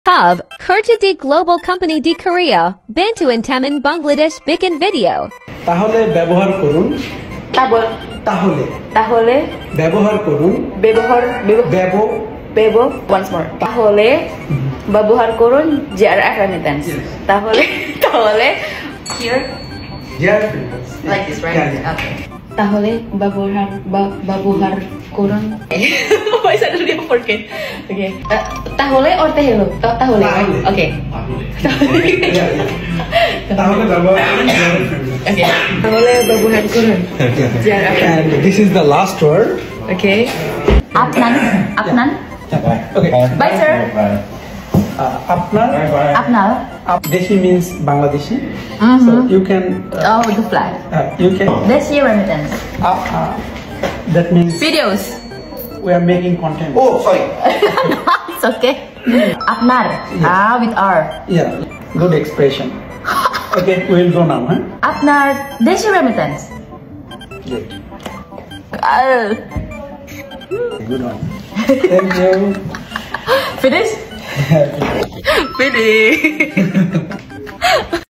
Hub, Kurta di Global Company di Korea, Bantu and Taman Bangladesh Bikin Video. তাহলে ব্যবহার করুন তাহলে তাহলে তাহলে ব্যবহার করুন ব্যবহার once more তাহলে ব্যবহার করুন JRF remittance তাহলে here like this right okay তাহলে ব্যবহার করুন why is that really important okay তাহলে or তাহলে okay তাহলে ব্যবহার করুন okay তাহলে ব্যবহার করুন JRF and this is the last word okay apnan okay bye sir আপনার Deshi means Bangladeshi so you can oh the flag you can Deshi remittance that means videos we are making content Oh, sorry. it's okay apnar with R yeah good expression okay we will go now huh? apnar Deshi remittance Good. uh, Good one thank you finish finish